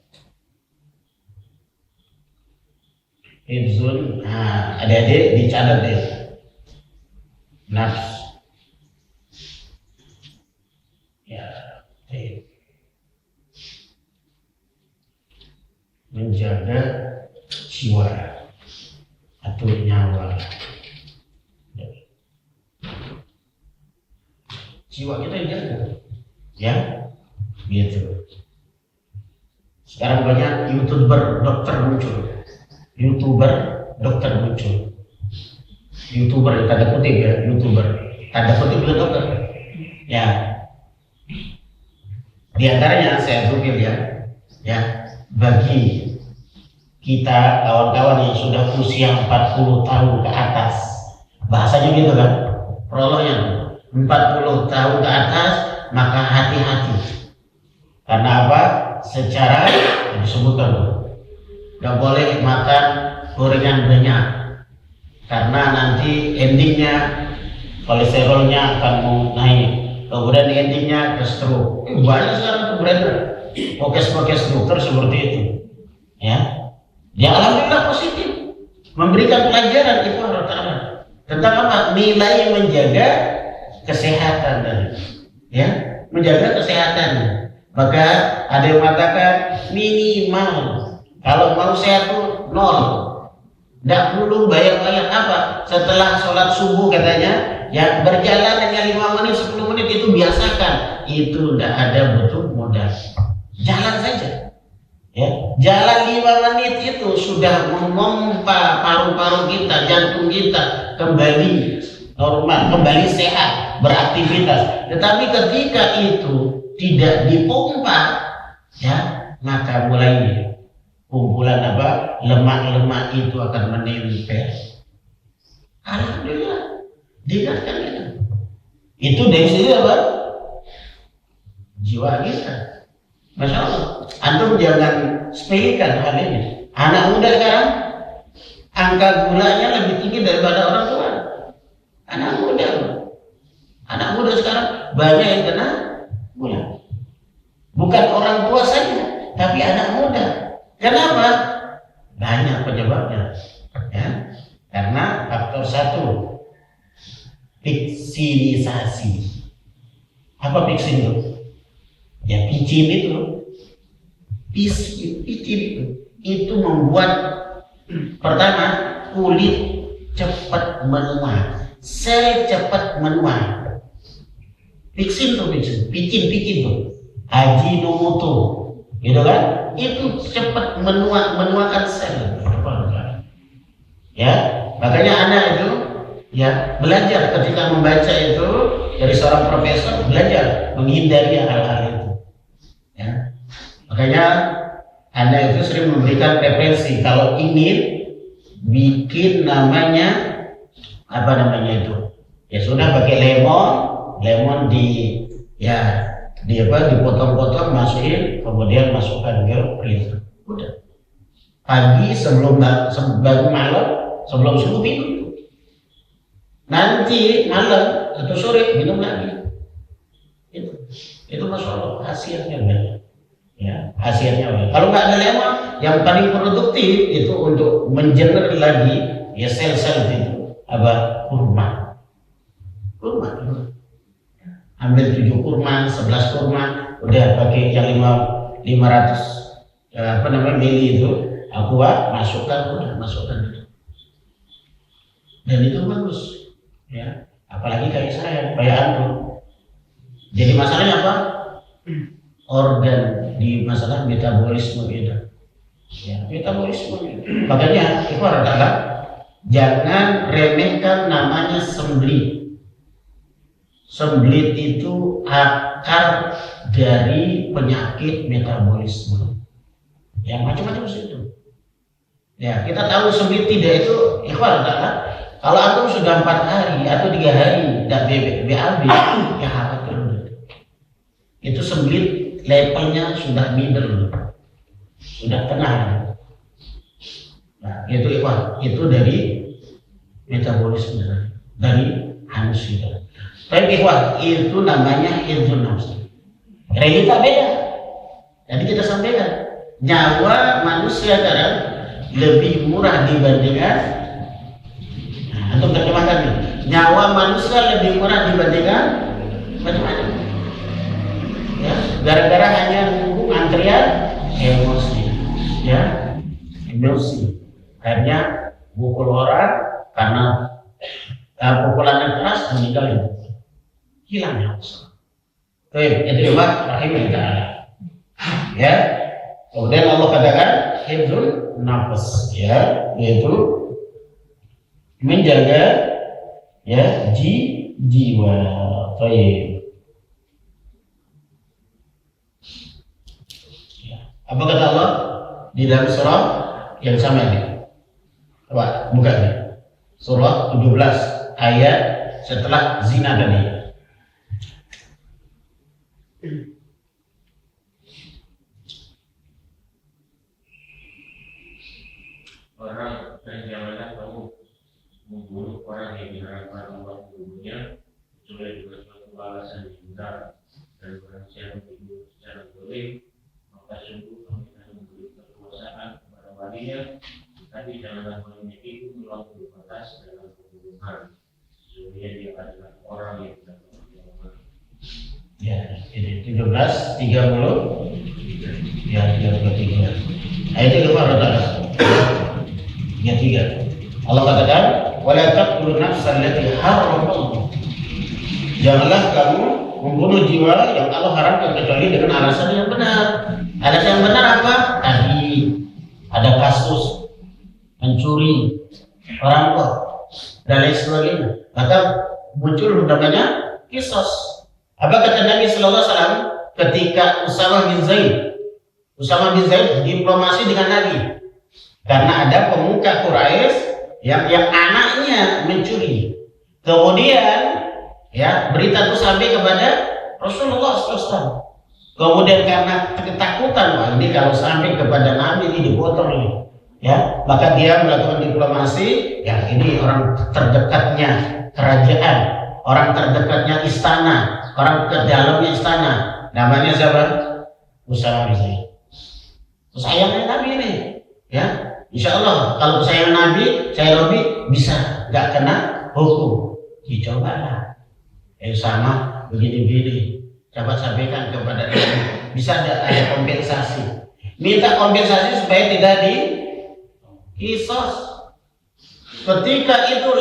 A: Hifzul, adik-adik dicatat deh. Nafs. Ya. Menjaga jiwa atau nyawa. Jiwa kita dijaga, ya, gitu. Sekarang banyak YouTuber dokter muncul, YouTuber tanda kutip ya, YouTuber tanda kutip itu dokter, ya. Di antaranya saya zukir ya, bagi kita kawan-kawan yang sudah usia 40 tahun ke atas, bahasanya gitu kan, prolognya 40 tahun ke atas, maka hati-hati. Karena apa? Secara disebutkan nggak boleh makan gorengan banyak, karena nanti endingnya kolesterolnya akan mau naik, kemudian endingnya ke stroke. Banyak sekarang kemudian podcast dokter seperti itu, ya. Ya alhamdulillah positif, memberikan pelajaran itu tentang apa? Nilai menjaga kesehatan tadi, ya, menjaga kesehatan. Maka ada yang mengatakan minimal kalau mau sehat tuh 0, tidak perlu bayar-bayar apa. Setelah sholat subuh katanya, ya berjalan hanya 5 menit 10 menit itu biasakan. Itu tidak ada butuh modal, jalan saja. Ya, jalan 5 menit itu sudah memompa paru-paru kita, jantung kita kembali normal, kembali sehat, beraktivitas. Tetapi ketika itu tidak dipompa, ya, maka mulai kumpulan apa? Lemak-lemak itu akan menempel. Alhamdulillah, diingatkan itu. Itu dari sini apa? Jiwa kita. Masya Allah. Antum jangan sepelekan hal ini. Anak muda sekarang angka gulanya lebih tinggi daripada orang tua. Anak muda. Anak muda sekarang banyak yang kena gula. Bukan orang tua saja, tapi anak muda. Kenapa? Banyak penyebabnya. Ya. Karena faktor satu, piksinisasi. Apa piksin itu? Ya picin itu. Picin itu membuat pertama kulit cepat menua, sel cepat menua. Piksin tuh picin tuh. Ajinomoto, gitu kan? Itu cepat menuakan sel. Ya, makanya Anda itu ya belajar ketika membaca itu dari seorang profesor, belajar menghindari hal-hal itu. Ya, makanya Anda itu sering memberikan referensi kalau ingin bikin namanya apa namanya itu, ya sudah pakai lemon dipotong-potong, masukin, kemudian masukkan ke freezer. Udah. Pagi sebelum bangun malam, sebelum subuh minum. Nanti malam atau sore minum lagi. Itu Masya Allah, hasilnya banyak. Ya, hasilnya banyak. Kalau nggak ada lemon, yang paling produktif itu untuk mengener lagi ya sel-sel itu apa? Kurma. Ambil 7 kurma, 11 kurma, udah pakai yang 500 mili itu, aku masukkan itu. Dan itu bagus, ya. Apalagi kayak saya, kayak antum. Jadi masalahnya apa? Organ di masalah metabolisme kita. Ya, metabolisme. Makanya itu adalah jangan remehkan namanya sembelit. Sembelit itu akar dari penyakit metabolisme. Yang macam-macam itu. Ya, kita tahu sembelit tidak itu ikhwan adalah kalau antum sudah 4 hari atau 3 hari tidak BAB, ya khawatir. Itu sembelit levelnya sudah middle, sudah tengah. Nah, itu ikhwan, itu dari metabolisme, dari hanus kita. Tapi ikhwan, itu namanya hifdzun nafs. Realita beda. Jadi kita sampaikan, nyawa manusia sekarang lebih murah dibandingkan, untuk terjemahkan nih, nyawa manusia lebih murah dibandingkan macam-macam. Ya, gara-gara hanya nunggu antrian emosi, ya, emosi. Akhirnya pukul orang karena pukulannya keras meninggal. Hilang nafsu. Itu ya rahimahullah. Ya. Kemudian Allah katakan hifdzun nafs, ya, yaitu menjaga ya jiwa. Baik. Ya. Apa kata Allah di dalam surah yang sama ini? Coba buka nih. Surah 17 ayat setelah zina tadi.
B: Orang dan janganlah kamu membunuh orang yang diharamkan Allah membunuhnya kecuali dengan suatu balasan yang benar, dan orang siapa membunuh secara boleh maka sungguh kami akan memberi kekuasaan kepada walinya. Tapi janganlah walinya itu melampaui batas dalam pembunuhan, sesungguhnya dia adalah orang yang tidak beragama.
A: Ya, ini 17, 30, ya 33. Ayat itu apa kata? Yang 3. Allah katakan, "Wala taqtulun nafsan allati harramallah." Janganlah kamu membunuh jiwa yang Allah haramkan kecuali dengan alasan yang benar. Alasan yang benar apa? Tadi ada kasus mencuri orang tua dan lain sebagainya. Maka muncul namanya kisos. Apa kata Nabi Sallallahu Alaihi Wasallam ketika Usamah bin Zaid diplomasi dengan Nabi karena ada pemuka Quraisy yang anaknya mencuri. Kemudian ya berita itu sampai kepada Rasulullah SAW. Kemudian karena ketakutan, wah ini kalau sampai kepada Nabi ini dipotong ini, ya maka dia melakukan diplomasi. Ya ini orang terdekatnya kerajaan, orang terdekatnya istana, orang ke dalamnya istana. Namanya siapa? Usama bin Zaid. Kesayangan Nabi ini, ya. Insya Allah kalau kesayangan Nabi, saya lebih bisa nggak kena hukum. Dicobalah. Sama begini-begini. Coba sampaikan kepada Nabi. Bisa ada kompensasi. Minta kompensasi supaya tidak kisos. Ketika itu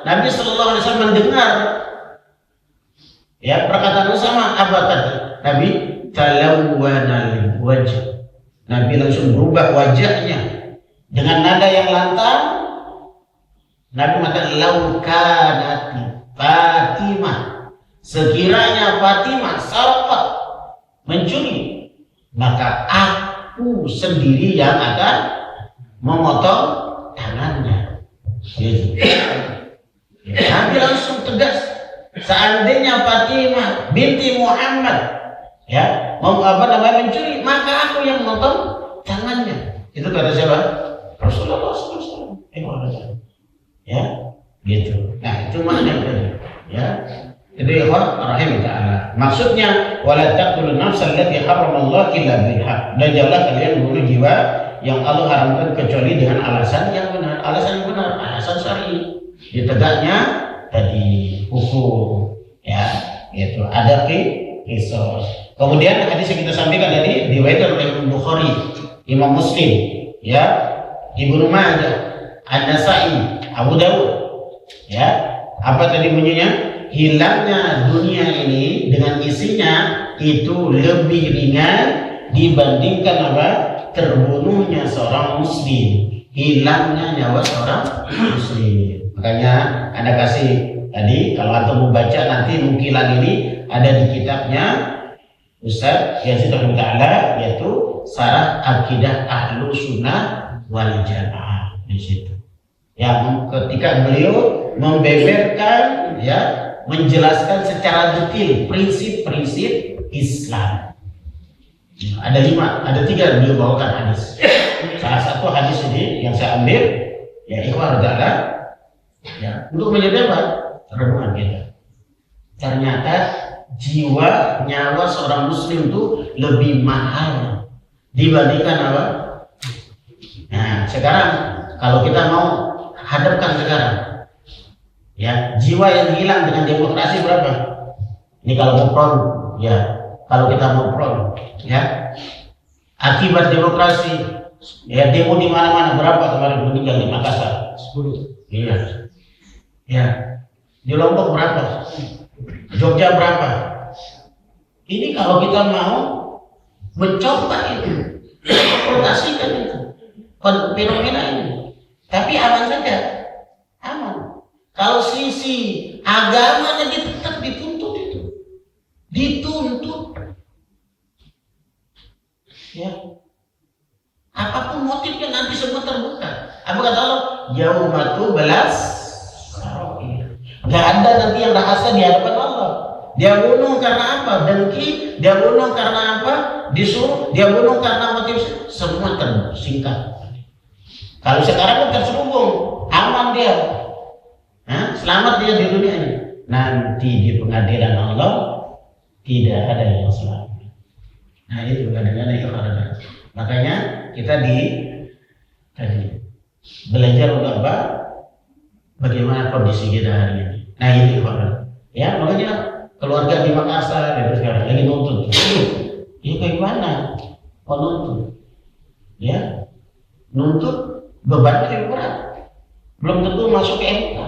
A: Nabi Shallallahu Alaihi Wasallam mendengar ya perkataan Usama, apa kata Nabi? Talawwanal wajh. Nabi langsung berubah wajahnya dengan nada yang lantang. Nabi mengatakan laukanati Fatimah, sekiranya Fatimah sarakat mencuri, maka aku sendiri yang akan memotong tangannya. Gitu. Nabi langsung tegas, seandainya Fatimah binti Muhammad mencuri, maka aku yang memotong tangannya. Itu kata siapa? Rasulullah SAW. Ya, gitu. Nah, itu maknanya. Ya, itu ikhwan rahimahullah. Maksudnya wala taqtulun nafsal lati haramallahu illa bil haq. Dan janganlah kalian bunuh jiwa yang Allah haramkan kecuali dengan alasan yang benar. Alasan yang benar, alasan syar'i. Ditegaknya tadi hukum, ya, yaitu ada qisas. Kemudian hadis yang kita sampaikan tadi diriwayatkan oleh Imam Bukhari, Imam Muslim, ya, Ibnu Majah, An-Nasa'i, Abu Dawud. Ya, apa tadi bunyinya? Hilangnya dunia ini dengan isinya itu lebih ringan dibandingkan apa? Terbunuhnya seorang muslim, hilangnya nyawa seorang muslim. Makanya Anda kasih tadi kalau antum membaca nanti nukilan ini ada di kitabnya Ustaz Yazid Rahimahullah, yaitu Syarah Akidah Ahlu Sunnah wal Jamaah di situ. Yang ketika beliau membeberkan, ya, menjelaskan secara detail prinsip-prinsip Islam. Ada 5, ada 3 beliau bawakan hadis. Salah satu hadis ini yang saya ambil, ya, ikhwan adalah, ya, untuk menjadi apa? Renungan kita. Ternyata jiwa nyawa seorang muslim itu lebih mahal dibandingkan apa? Nah, sekarang kalau kita mau hadapkan sekarang, ya, jiwa yang hilang dengan demokrasi berapa? Ini kalau mau pro, ya, kalau kita mau pro, ya, akibat demokrasi, ya, demo di mana-mana berapa kemarin meninggal di Makassar? 10. Iya. Ya. Di Lombok berapa? Jogja berapa? Ini kalau kita mau mencoba itu, mengoperasikan itu fenomena ini, tapi aman saja, aman. Kalau sisi agamanya tetap dituntut itu, dituntut, ya. Apapun motifnya nanti semua terbuka. Apa kata Allah? Yaumatu balas. Gak ada nanti yang rahasia di hadapan Allah. Dia bunuh karena apa? Dengki. Dia bunuh karena apa? Disuruh. Dia bunuh karena motif. Semua tersingkat. Kalau sekarang kan terselubung, aman dia. Selamat dia di dunia ini. Nanti di pengadilan Allah tidak ada yang selamat. Nah, itu kadang-kadang itu karena. Makanya kita tadi belajar untuk apa? Bagaimana kondisi kita hari ini. Nah, ini Pak. Ya, makanya keluarga di Makassar itu sekarang lagi nuntut. Ya bagaimana? Mau nuntut. Ya. Nuntut bebannya lebih berat. Belum tentu masuk ke MK.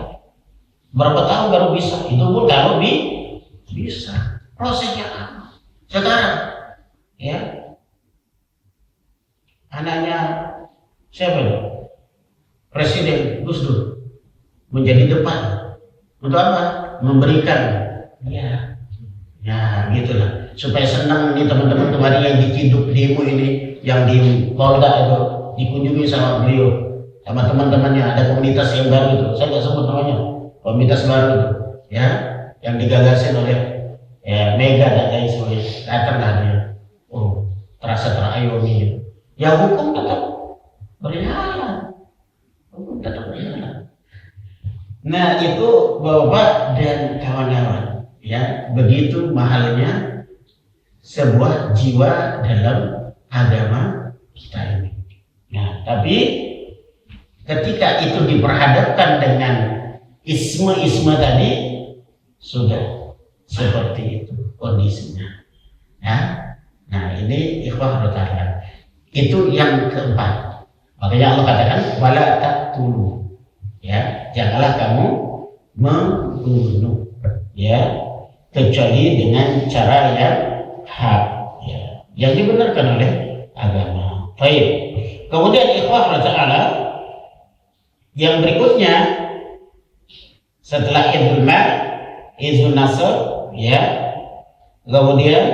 A: Berapa tahun baru bisa? Itu pun kalau bisa. Prosesnya lama. Sekarang, ya. Anaknya siapa ini? Presiden Gus Dur menjadi depan untuk apa? Memberikan, ya, gitulah, supaya senang nih teman-teman kemarin yang diciduk demo ini, yang di Polda itu dikunjungi sama beliau, sama teman-temannya. Ada komunitas yang baru itu, saya nggak sebut namanya, komunitas baru itu, ya, yang digagasin oleh, ya, Mega dan lain sebagainya. Datanglah dia, oh, terasa terayomi. Ya, hukum tetap berjalan. Nah, itu Bapak dan begitu mahalnya sebuah jiwa dalam agama kita ini. Nah, tapi ketika itu diperhadapkan dengan isme-isme tadi, sudah seperti itu kondisinya. Nah ini ikhwah bertahan. Itu yang keempat. Makanya Allah katakan wala taqtulu. Ya, janganlah kamu membunuh. Ya, kecuali dengan cara yang hak. Ya, yang dibenarkan oleh agama. Baik. Kemudian ikhwah bertahan. Yang berikutnya setelah hifdzul mal, hifdzun nasab, ya. Kemudian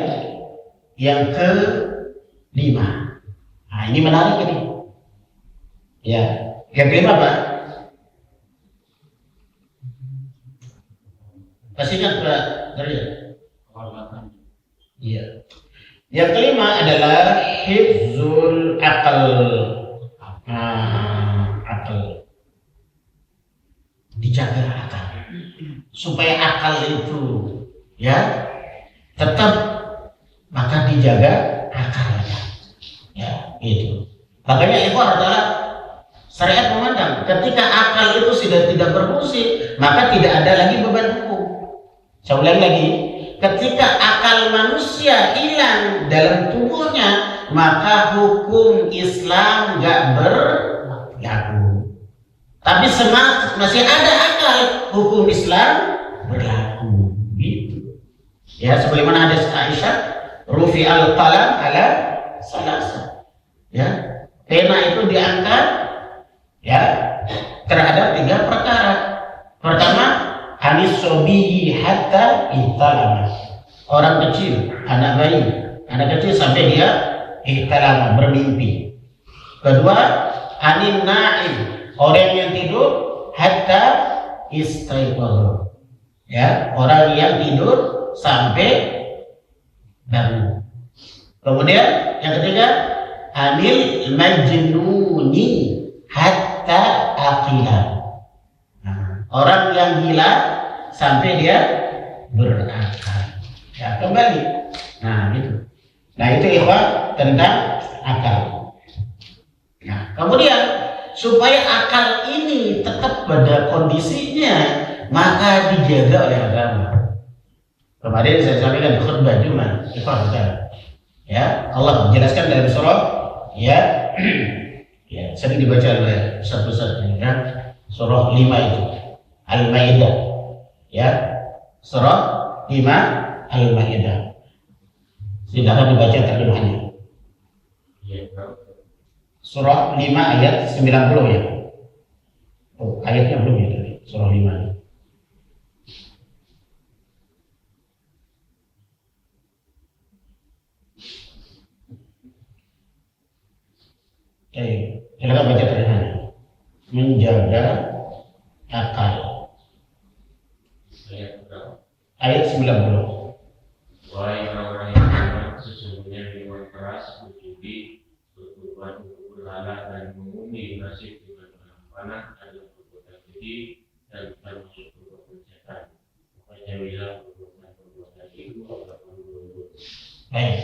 A: yang kelima. Nah, ini menarik ini. Ya, yang kelima apa? Pasti ingat Pak Dari? Iya. Yang kelima adalah hifdzul aqal. Akal. Dijaga akal. Supaya akal itu ya tetap, maka dijaga akalnya. Ya, itu. Makanya itu adalah syariat memandang ketika akal itu sudah tidak berfungsi, maka tidak ada lagi beban hukum. Saya ulangi lagi, ketika akal manusia hilang dalam tubuhnya, maka hukum Islam nggak berlaku. Tapi masih ada akal, hukum Islam berlaku. Gitu. Ya, sebagaimana hadis Aisyah, rufi al-qalam ala salasa. Ya, pena itu diangkat ya terhadap 3 perkara. Pertama, anis sobihi hatta ihtalama. Orang kecil, anak kecil sampai dia ihtalama, bermimpi. Kedua, anin na'im, orang yang tidur hatta istaiqadha. Ya, orang yang tidur sampai bangun. Kemudian yang ketiga, anil majnuni hatta aqila. Nah, orang yang gila sampai dia berakal. Ya, kembali. Nah, gitu. Nah, itu ikhwan tentang akal. Nah, kemudian supaya akal ini tetap pada kondisinya, maka dijaga oleh agama. Kemarin saya sampaikan di khutbah Jumat, ya, Allah menjelaskan dalam surah ya, ya sering dibaca oleh Ustaz-Ustaz ya, surah 5 itu Al-Maidah, ya, surah 5 Al-Maidah. Silakan dibaca terjemahannya. Surah 5 ayat 90 ya. Oh, ayatnya belum ya tadi, surah 5 ini. Silakan baca terjemahannya. Menjaga akal. Ayat 90.
B: Wahai orang-orang yang beriman, sesungguhnya minuman keras, berjudi, berkorban, berhala dan mengundi nasib dengan panah adalah perbuatan keji dan termasuk perbuatan setan. Maka jauhilah perbuatan itu apapun berbuat.
A: Baik.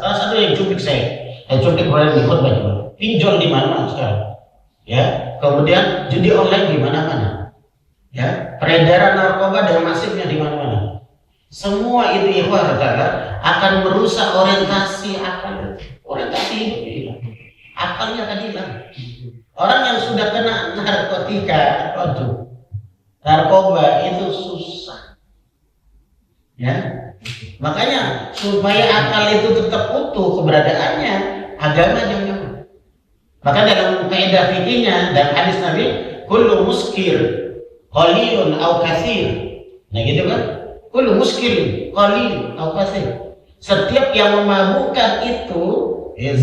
A: Salah satu yang cuplik saya cuplik kemarin di khutbah juga. Pinjol di mana sekarang? Ya, kemudian judi online di mana-mana. Ya, peredaran narkoba dan masifnya di mana-mana. Semua itu ikhwah akan merusak orientasi akal. Orientasi hidup hilang. Akalnya akan hilang. Orang yang sudah kena narkotika, narkoba itu susah. Ya. Makanya supaya akal itu tetap utuh keberadaannya, agama jangan. Maka dalam kaidah fikihnya dan hadis Nabi, kullu muskir qalilun aw katsir. Nah gitu kan? Kullu muskir qalil aw katsir. Setiap yang memabukkan itu,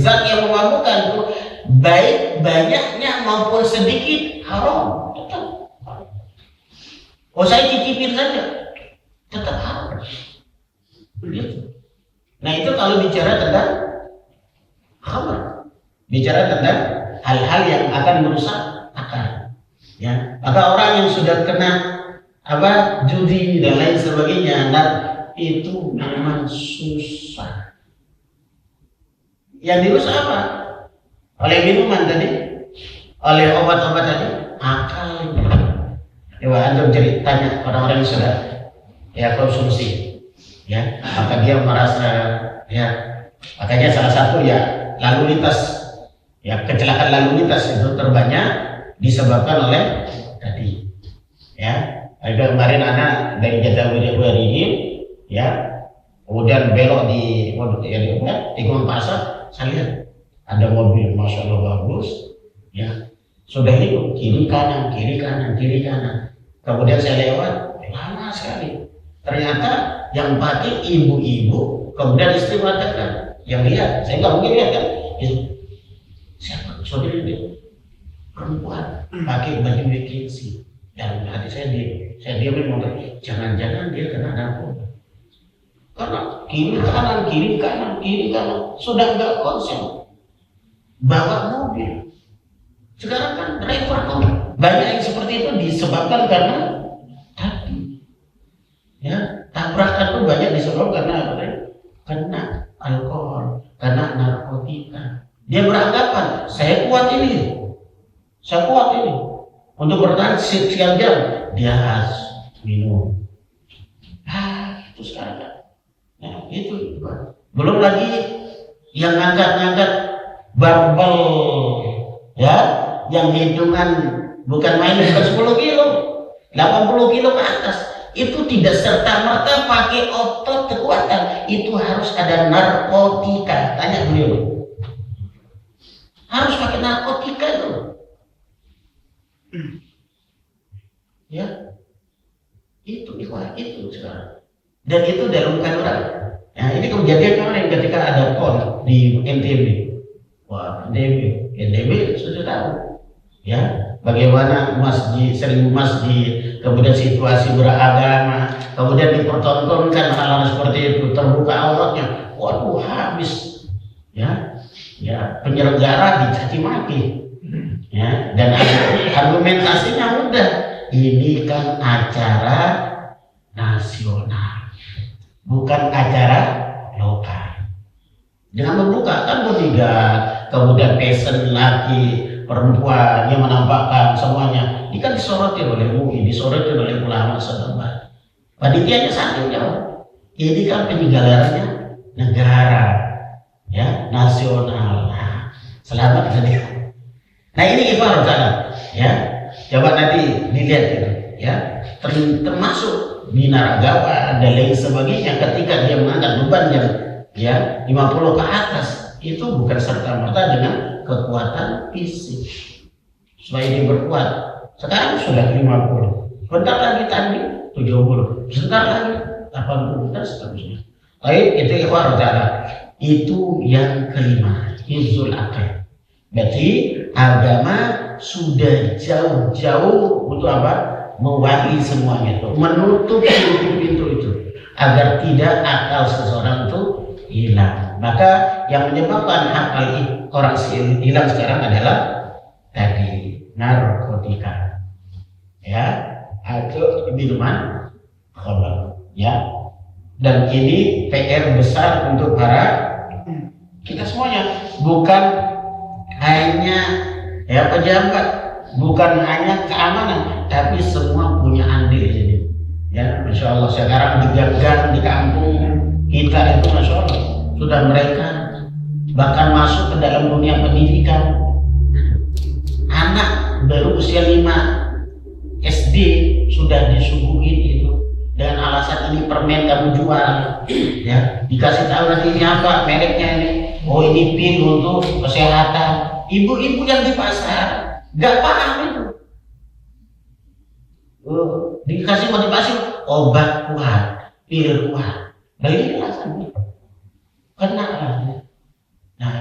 A: zat yang memabukkan itu baik banyaknya maupun sedikit haram, tetap. Oh, saya cicipin saja, tetap haram. Nah itu kalau bicara tentang khamr, bicara tentang hal-hal yang akan merusak akal. Ya, maka orang yang sudah kena judi dan lain sebagainya, dan itu memang susah. Yang dirusak apa? Oleh minuman tadi, oleh obat-obat tadi, akal. Coba antum tanya orang-orang yang sudah konsumsi, maka dia merasa makanya salah satu lalu lintas, kecelakaan lalu lintas itu terbanyak disebabkan oleh tadi, Ada kemarin anak dari Jatiwaringin, kemudian belok di Gunung Pasar, saya lihat ada mobil, masya Allah bagus, sudah itu kiri kanan, kemudian saya lewat, lama sekali. Ternyata yang pakai ibu-ibu, kemudian istri mengatakan, yang lihat, saya nggak mungkin lihat kan, siapa saudara ini perempuan pakai baju McKinsey. Dalam hati saya diamin motor, jangan-jangan dia kena narkoba. Karena kiri kanan, sudah nggak konsen, bawa mobil. Sekarang kan driver tuh banyak yang seperti itu disebabkan karena tadi, tabrakan tuh banyak disebabkan karena apa? Karena alkohol, karena narkotika. Dia beranggapan saya kuat ini. Untuk bertahan sekian jam, dia harus minum. Itu sekarang kan. Itu. Belum lagi yang ngangkat barbel, yang hitungan bukan main, bukan 10 kilo, 80 kilo ke atas. Itu tidak serta-merta pakai otot kekuatan. Itu harus ada narkotika. Tanya beliau. Harus pakai narkotika itu. Itu sekarang. Dan itu dalam kandungan. Ini kejadian kemarin ketika ada PON di NTB. Wah, NTB sudah tahu. Bagaimana sering masjid, kemudian situasi beragama, kemudian dipertontonkan hal-hal seperti itu, terbuka auratnya. Waduh, habis. Penyelenggara dicaci maki. Dan argumentasinya mudah. Ini kan acara nasional, bukan acara lokal. Jangan membuka kan bodyguard, kemudian passion laki, perempuan yang menampakkan semuanya. Ini kan disoroti oleh MUI, disoroti oleh ulama setempat. Panitianya satu jauh. Ini kan penyelenggaranya negara, nasional. Selamat tadi. Nah ini ibarat sana, coba nanti dilihat gitu, termasuk binaragawan dan lain sebagainya. Ketika dia mengangkat beban yang 50 ke atas, itu bukan serta-merta dengan kekuatan fisik. Supaya dia berkuat. Sekarang sudah 50, bentar lagi tanding 70, sebentar lagi 80 dan seterusnya. Baik, itu ikhwan ta'ala. Itu yang kelima, hifzul akal. Berarti agama sudah jauh-jauh untuk apa? Mewakili semuanya itu, menutup pintu-pintu itu agar tidak akal seseorang itu hilang. Maka yang menyebabkan akal orang hilang sekarang adalah tadi narkotika, atau minuman khamr, Dan ini PR besar untuk kita semuanya, bukan hanya pejabat, bukan hanya keamanan, tapi semua punya andil jadi. Masya Allah sekarang di gang di kampung kita itu masya Allah sudah mereka bahkan masuk ke dalam dunia pendidikan. Anak baru usia 5 SD sudah disuguhin itu dengan alasan ini permen kamu jual, dikasih tahu nanti ini apa mereknya ini. Oh ini pil untuk kesehatan. Ibu-ibu yang di pasar gak paham itu. Dikasih motivasi obat kuat, pil kuat. Nah ini alasannya. Kenapa? Nah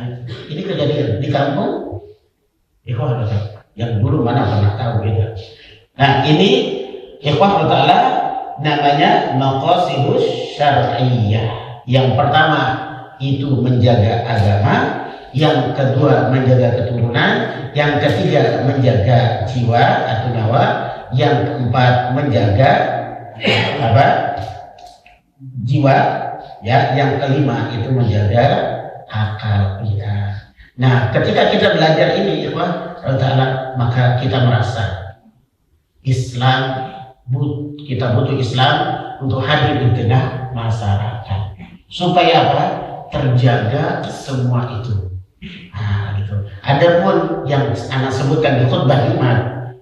A: ini kejadian di kampung. Ikhwan yang dulu mana pernah tahu gitu. Nah ini ikhwan ta'ala namanya maqasidus syar'iyyah. Yang pertama itu menjaga agama, yang kedua menjaga keturunan, yang ketiga menjaga jiwa atau nyawa, yang keempat menjaga apa jiwa, ya. Yang kelima itu menjaga akal kita. Nah, ketika kita belajar ini, maka kita merasa Islam, kita butuh Islam untuk hadir di tengah masyarakat. Supaya apa? Terjaga semua itu. Nah, gitu. Adapun yang anak sebutkan di khutbah Jumat,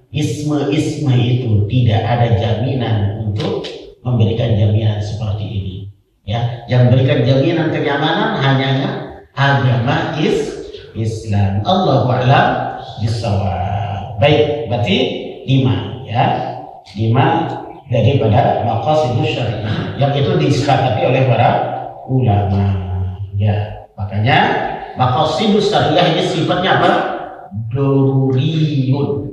A: isme itu tidak ada jaminan untuk memberikan jaminan seperti ini. Ya, yang memberikan jaminan kenyamanan hanya agama Islam. Allahu a'lam bishawab. Baik, berarti 5, ya. 5 daripada maqasidus syariah yang itu disepakati oleh para ulama. Ya, makanya maqasidus syariah ini sifatnya apa? Doruriyun.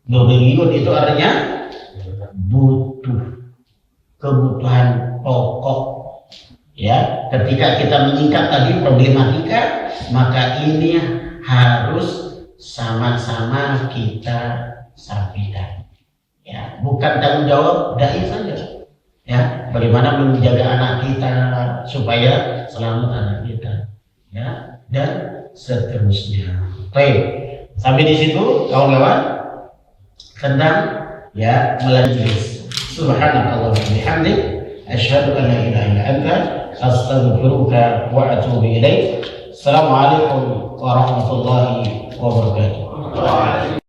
A: Doruriyun itu artinya butuh, kebutuhan pokok. Ya, ketika kita menyingkat tadi problematika, maka ini harus sama-sama kita sampaikan. Ya, bukan tanggung jawab dai saja. Ya, bagaimana menjaga anak kita supaya selamat anak kita. Ya, dan seterusnya. Baik, sampai di situ kawan-kawan tentang ya melanjut. Subhanallah wa bihamdik, asyhadu an la ilaha illa anta, astaghfiruka wa atubu ilaik. Assalamualaikum warahmatullahi wabarakatuh.